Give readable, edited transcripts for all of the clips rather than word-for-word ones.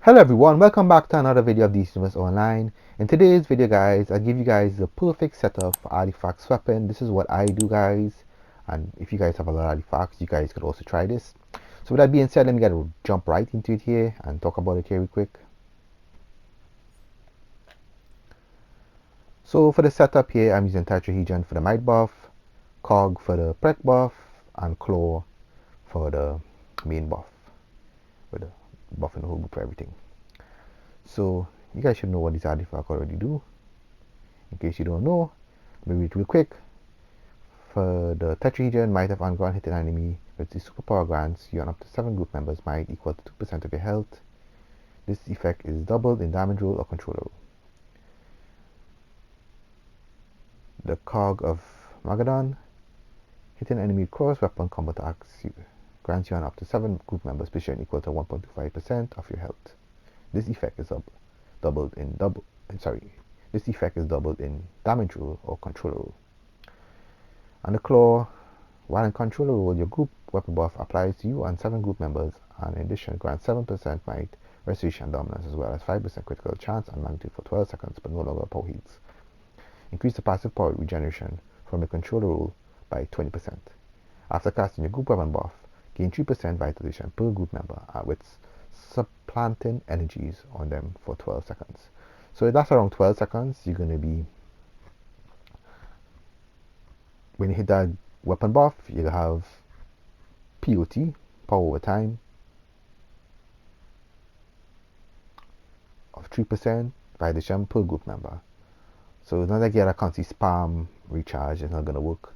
Hello everyone, welcome back to another video of DCUO Online. In today's video guys, I'll give you guys the perfect setup for artifact swapping. This is what I do guys, and if you guys have a lot of artifacts, you guys could also try this. So with that being said, let me jump right into it here and talk about it here real quick. So for the setup here, I'm using Tetrahedron for the might buff, Cog for the prec buff, and Claw for the main buff, with the buff in the whole group for everything. So you guys should know what these artifacts already do. In case you don't know, let me read real quick. For the Tetrahedron, might of unground hit an enemy with the superpower grants you and up to 7 group members might equal to 2% of your health. This effect is doubled in damage roll or control roll. The Cog of Magadon, hit an enemy cross weapon combo attacks grants you and up to 7 group members precision equal to 1.25% of your health. This effect is doubled in damage roll or control roll. And the Claw, while in control roll, your group weapon buff applies to you and 7 group members, and in addition grants 7% might, restoration, and dominance, as well as 5% critical chance and magnitude for 12 seconds, but no longer power heals. Increase the passive power regeneration from your control roll by 20%. After casting your group weapon buff, gain 3% vitalization per group member with supplanting energies on them for 12 seconds. So that's around 12 seconds. You're going to be, when you hit that weapon buff, you'll have POT, power over time, of 3% vitalization per group member. So it's not like you have a constant spam recharge, it's not going to work.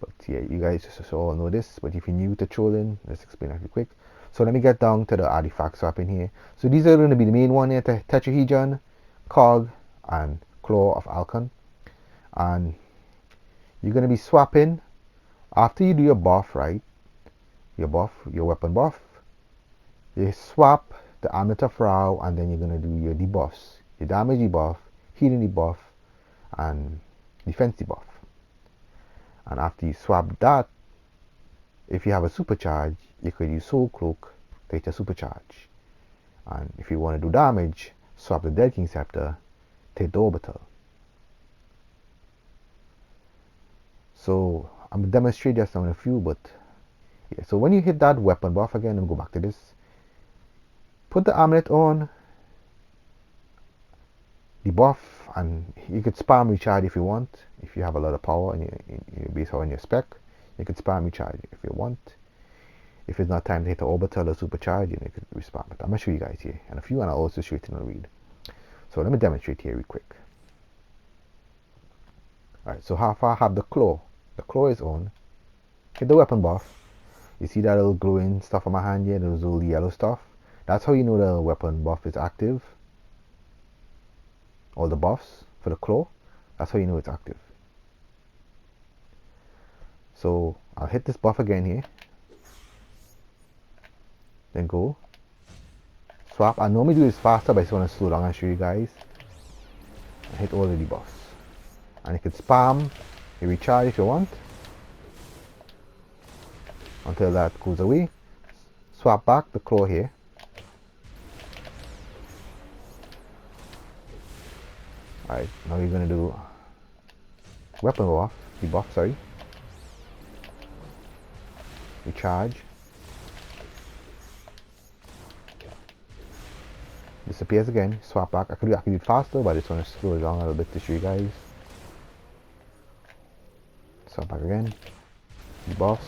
But yeah, you guys just all know this. But if you're new to trolling, let's explain that real quick. So let me get down to the artifact swapping here. So these are going to be the main one here: Tetrahedron, Cog, and Claw of Alcon. And you're going to be swapping after you do your buff, right? Your weapon buff. You swap the Amulet of Rao, and then you're going to do your debuffs: your damage debuff, healing debuff, and defense debuff. And after you swap that, if you have a supercharge, you could use Soul Cloak to hit a supercharge. And if you want to do damage, swap the Dead King Scepter to hit the Orbital. So I'm going to demonstrate just on a few, but yeah. So when you hit that weapon buff again, let me go back to this. Put the amulet on, the buff, and you could spam recharge if you want. If you have a lot of power in your base or in your spec, you could spam recharge if you want. If it's not time to hit the orbital or supercharge, you could respam it. I'm gonna show you guys here and a few, and I'll also show it in a read. So let me demonstrate here real quick. Alright, so how far I have the claw? The claw is on. Hit the weapon buff. You see that little glowing stuff on my hand here, those little yellow stuff? That's how you know the weapon buff is active. All the buffs for the claw, that's how you know it's active. So I'll hit this buff again here, then go swap. I normally do this faster, but I just want to slow down and show you guys. I hit all the debuffs, and you can spam you recharge if you want until that goes away. Swap back the claw here. Alright, now you're gonna do weapon buff, debuff, sorry. Recharge. Disappears again, swap back. I could do it faster, but I just want to slow it down a little bit to show you guys. Swap back again. Debuffs.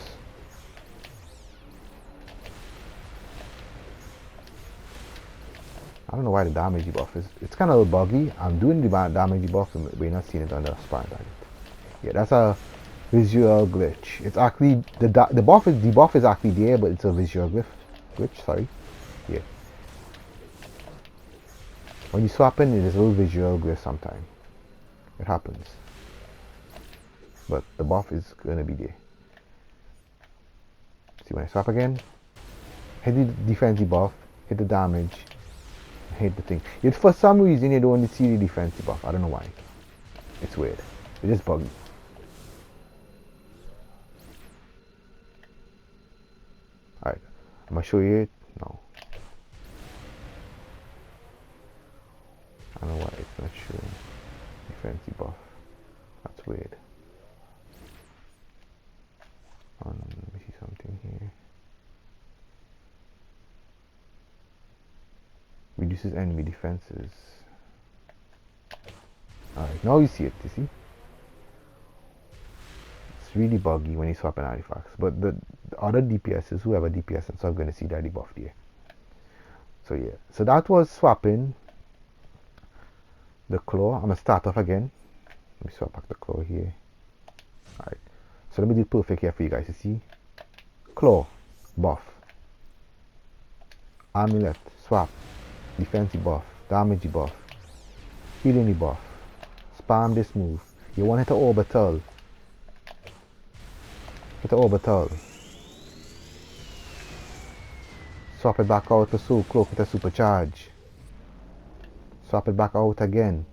I don't know why the damage debuff is. It's kind of buggy. I'm doing the damage debuff, but we're not seeing it on the sparring target. Yeah, that's a visual glitch. It's actually the debuff is actually there, but it's a visual glitch. Sorry. Yeah. When you swap in, it is a little visual glitch sometimes. It happens. But the buff is gonna be there. See, when I swap again, hit the defense buff, hit the damage, hit the thing. Yet for some reason you don't see the defense buff. I don't know why. It's weird. It is buggy. Alright, I'm gonna show you it now. reduces enemy defenses. Alright, now you see it, you see? It's really buggy when you swap an artifacts. But the other DPSs, whoever DPS and stuff, going to see that debuff there. So yeah, so that was swapping the claw. I'm going to start off again. Let me swap back the claw here. Alright, so let me do it perfect here for you guys to see. Claw, buff. Amulet, swap. Defensive buff, damage buff, healing buff. Spam this move. You want it to orbital. Hit the orbital. Swap it back out to Soul Cloak with a supercharge. Swap it back out again.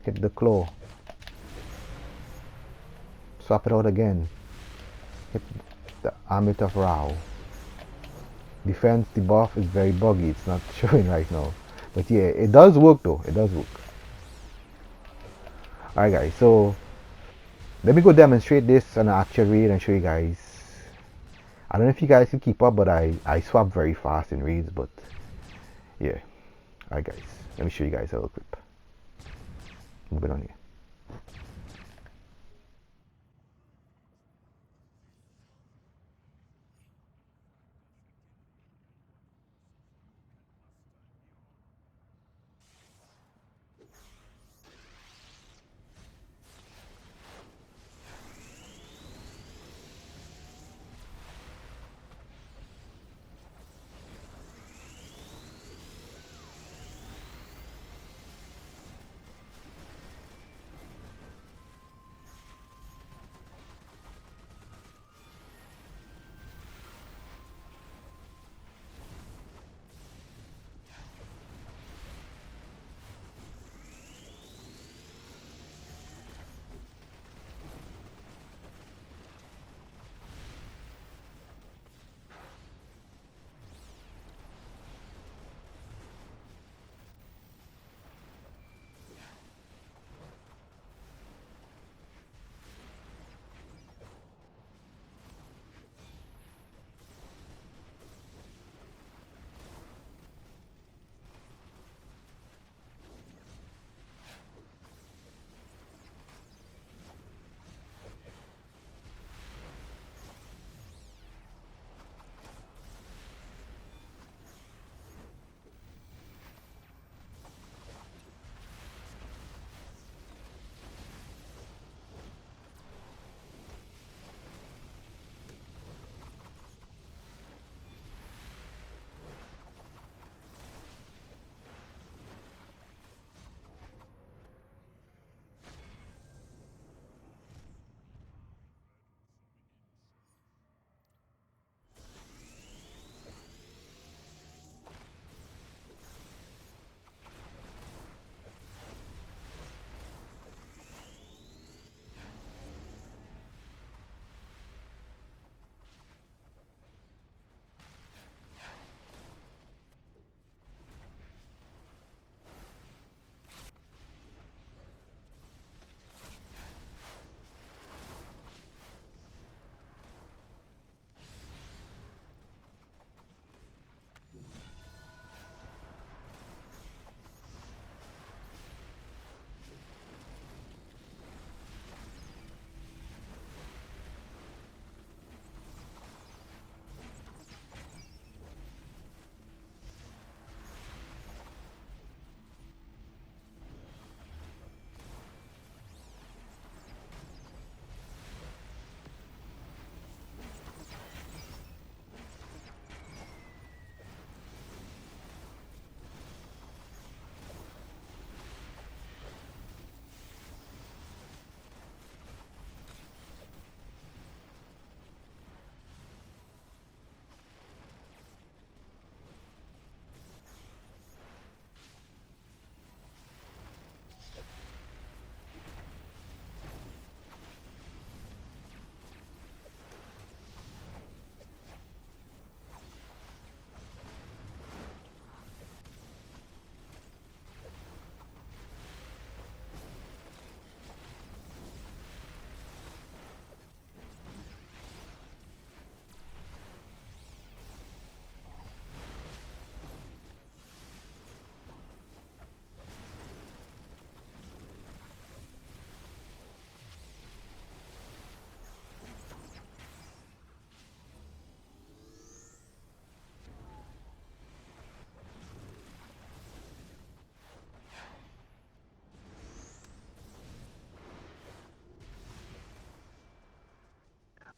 Hit the claw. Swap it out again. Hit the Amulet of Rao. Defense debuff is very buggy. It's not showing right now. But yeah, it does work though. It does work. Alright guys, so let me go demonstrate this on an actual raid and show you guys. I don't know if you guys can keep up, but I swap very fast in raids, but yeah. Alright guys, let me show you guys a little clip. Moving on here.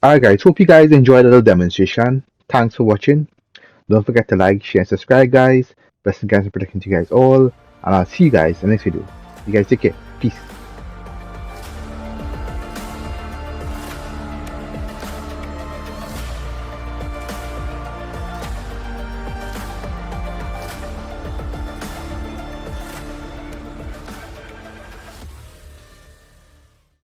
Alright guys, hope you guys enjoyed the little demonstration. Thanks for watching. Don't forget to like, share, and subscribe guys. Blessings guys and protection to you guys all. And I'll see you guys in the next video. You guys take care. Peace.